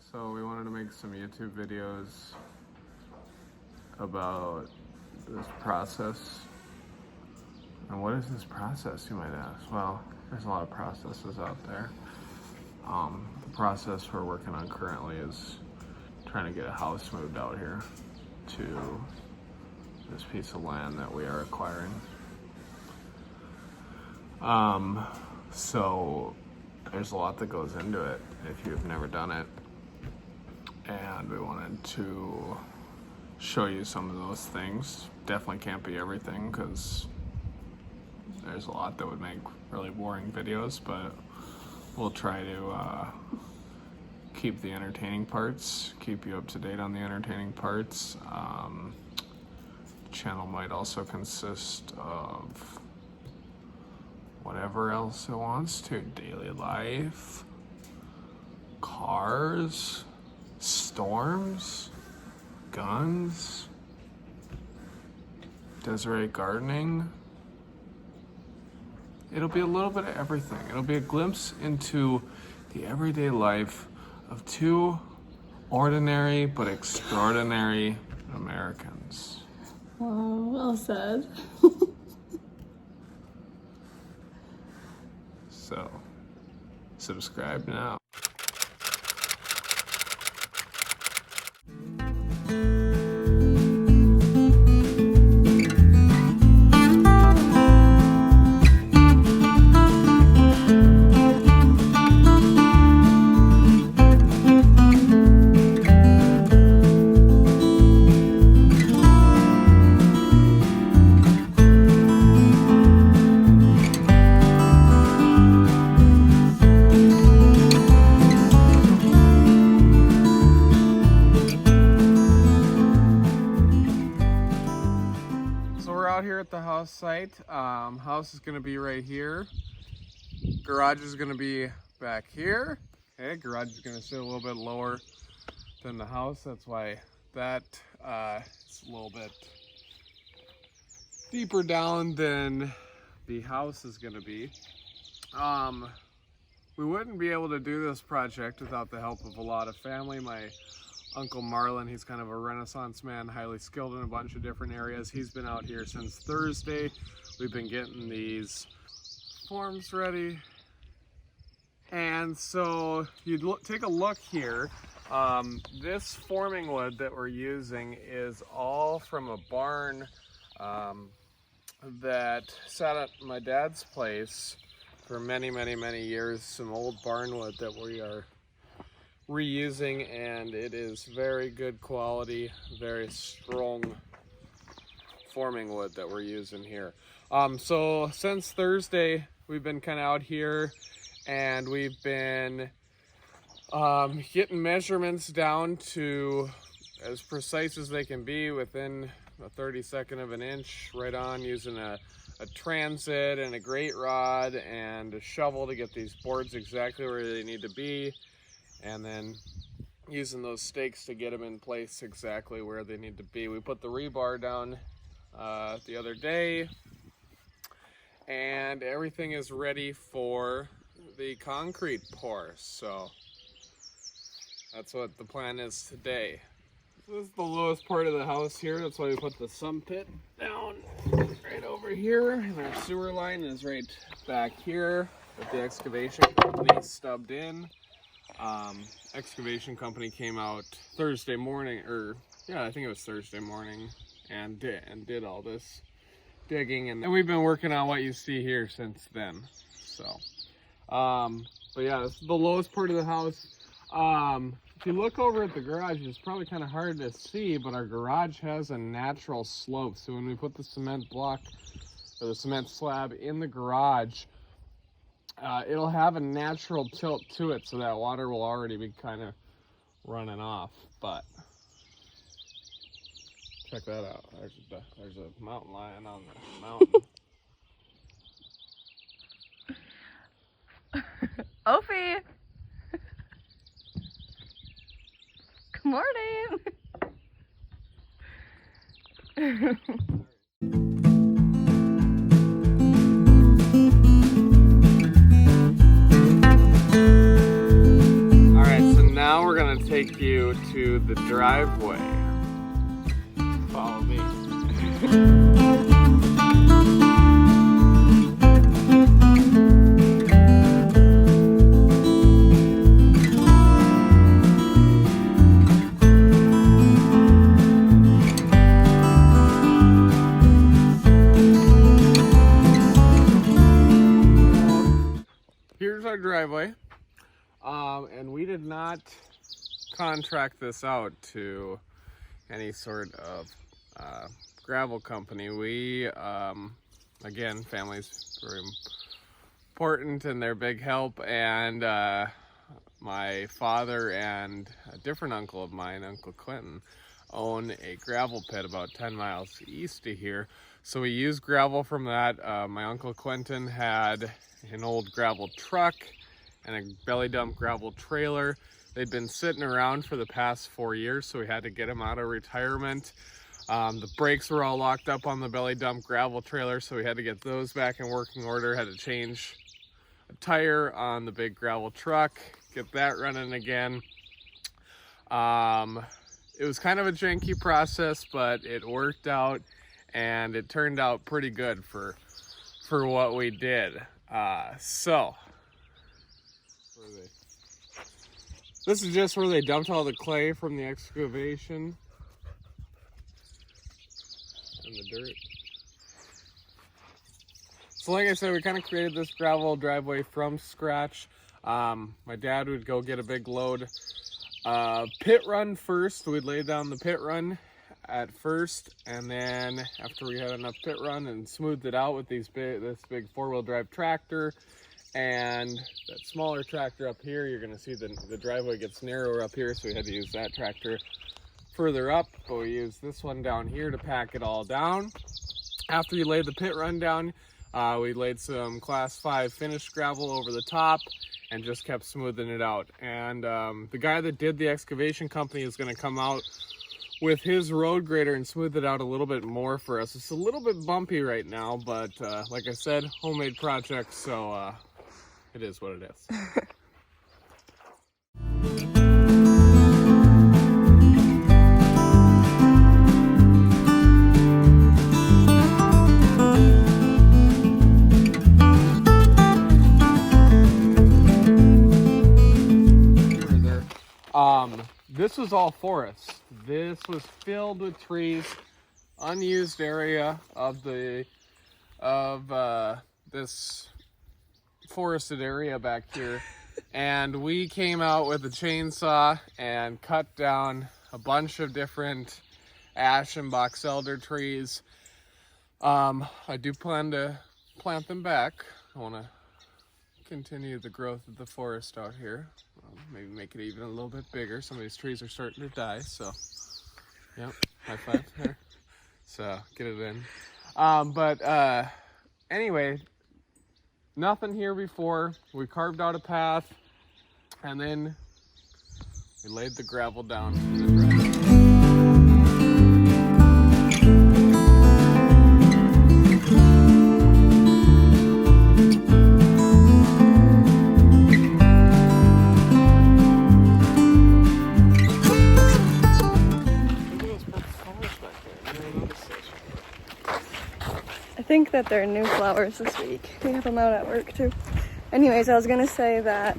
So we wanted to make some YouTube videos about this process. And what is this process, you might ask? Well, there's a lot of processes out there. The process we're working on currently is trying to get a house moved out here to this piece of land that we are acquiring. So there's a lot that goes into it if you've never done it. And we wanted to show you some of those things. Definitely can't be everything because there's a lot that would make really boring videos, but we'll try to keep the entertaining parts, keep you up to date on the entertaining parts. The channel might also consist of whatever else it wants to. Daily life, cars, storms, guns, Desiree gardening. It'll be a little bit of everything. It'll be a glimpse into the everyday life of two ordinary but extraordinary Americans. Oh, well said. So, subscribe now. Out here at the house site. House is gonna be right here. Garage is gonna be back here. Okay, garage is gonna sit a little bit lower than the house. That's why that it's a little bit deeper down than the house is gonna be. We wouldn't be able to do this project without the help of a lot of family. My Uncle Marlin, he's kind of a Renaissance man, highly skilled in a bunch of different areas. He's been out here since Thursday. We've been getting these forms ready. And so you take a look here. This forming wood that we're using is all from a barn that sat at my dad's place for many, many, many years. Some old barn wood that we are reusing, and it is very good quality, very strong forming wood that we're using here. So since Thursday we've been kind of out here and we've been getting measurements down to as precise as they can be within a 32nd of an inch, right on, using a transit and a grate rod and a shovel to get these boards exactly where they need to be, and then using those stakes to get them in place exactly where they need to be. We put the rebar down the other day, and everything is ready for the concrete pour. So that's what the plan is today. This is the lowest part of the house here. That's why we put the sump pit down right over here, and our sewer line is right back here with the excavation company stubbed in. Excavation company came out Thursday morning, or yeah, I think it was Thursday morning, and did all this digging, and we've been working on what you see here since then. So, but yeah, this is the lowest part of the house. If you look over at the garage, it's probably kind of hard to see, but our garage has a natural slope. So when we put the cement block or the cement slab in the garage, it'll have a natural tilt to it, so that water will already be kind of running off. But check that out. There's a mountain lion on the mountain. Opie! Good morning! Alright, so now we're gonna take you to the driveway. Follow me. Here's our driveway, and we did not contract this out to any sort of gravel company. We, again, family's very important and they're big help, and my father and a different uncle of mine, Uncle Quentin, own a gravel pit about 10 miles east of here. So we used gravel from that. My Uncle Quentin had an old gravel truck and a belly dump gravel trailer. They'd been sitting around for the past 4 years, so we had to get them out of retirement. The brakes were all locked up on the belly dump gravel trailer, so we had to get those back in working order. Had to change a tire on the big gravel truck, get that running again. It was kind of a janky process, but it worked out, and it turned out pretty good for what we did. This is just where they dumped all the clay from the excavation and the dirt. So like I said, we kind of created this gravel driveway from scratch. My dad would go get a big load. Pit run first. We'd lay down the pit run at first, and then after we had enough pit run and smoothed it out with this big four-wheel drive tractor and that smaller tractor up here, you're going to see the driveway gets narrower up here, so we had to use that tractor further up, but we used this one down here to pack it all down. After you laid the pit run down, we laid some class 5 finished gravel over the top and just kept smoothing it out. And the guy that did the excavation company is going to come out with his road grader and smooth it out a little bit more for us. It's a little bit bumpy right now, but like I said, homemade project, so it is what it is. This was all forest. This was filled with trees, unused area of this forested area back here. And we came out with a chainsaw and cut down a bunch of different ash and box elder trees. I do plan to plant them back. I want to continue the growth of the forest out here. Maybe make it even a little bit bigger. Some of these trees are starting to die, so yep, high five there. So get it in. Anyway, nothing here before. We carved out a path, and then we laid the gravel down for the driveway. I think that they're new flowers this week. We have them out at work too. Anyways, I was gonna say that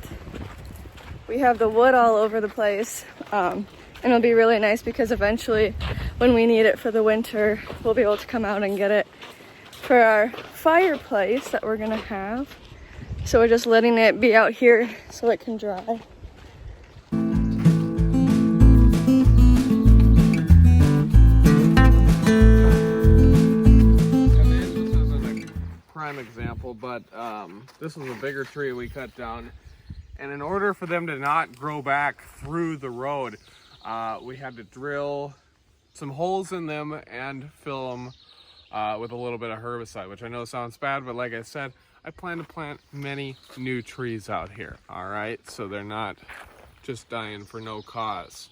we have the wood all over the place, and it'll be really nice because eventually when we need it for the winter, we'll be able to come out and get it for our fireplace that we're gonna have. So we're just letting it be out here so it can dry. Prime example, but this was a bigger tree we cut down, and in order for them to not grow back through the road, we had to drill some holes in them and fill them with a little bit of herbicide, which I know sounds bad, but like I said, I plan to plant many new trees out here, all right? So they're not just dying for no cause.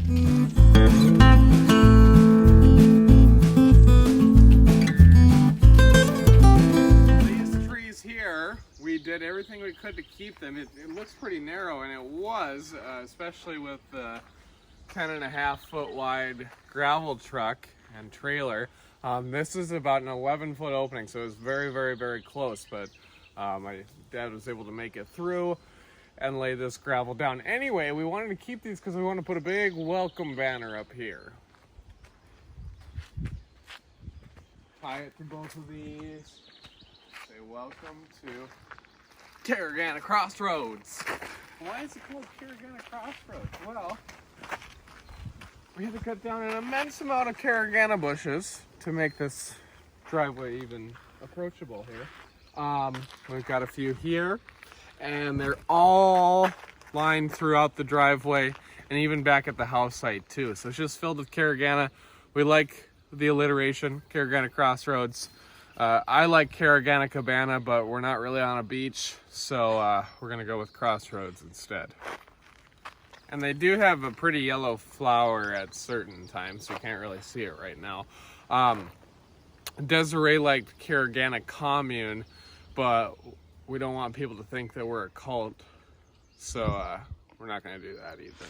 These trees here, we did everything we could to keep them. It looks pretty narrow, and it was, especially with the 10.5-foot wide gravel truck and trailer. This is about an 11-foot opening, so it was very, very, very close, but my dad was able to make it through and lay this gravel down. Anyway, we wanted to keep these because we want to put a big welcome banner up here. Tie it to both of these. Say welcome to Caragana Crossroads. Why is it called Caragana Crossroads? Well, we had to cut down an immense amount of Caragana bushes to make this driveway even approachable here. We've got a few here, and they're all lined throughout the driveway and even back at the house site too. So it's just filled with Caragana. We like the alliteration, Caragana Crossroads. I like Caragana Cabana, but we're not really on a beach, so we're gonna go with Crossroads instead. And they do have a pretty yellow flower at certain times, so you can't really see it right now. Desiree liked Caragana Commune, but we don't want people to think that we're a cult, so we're not going to do that either.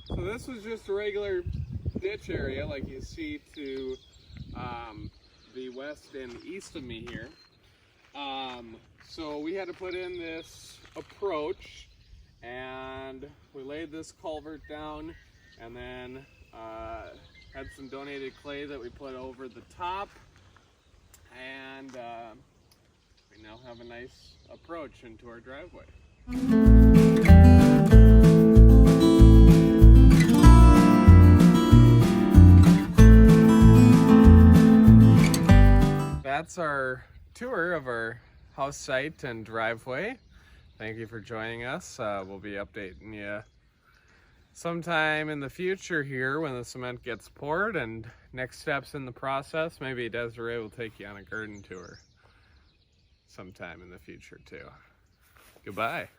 So this was just a regular ditch area like you see to the west and east of me here. So we had to put in this approach, and we laid this culvert down, and then had some donated clay that we put over the top, and we now have a nice approach into our driveway. That's our tour of our house site and driveway. Thank you for joining us. We'll be updating you sometime in the future here when the cement gets poured and next steps in the process. Maybe Desiree will take you on a garden tour sometime in the future too. Goodbye.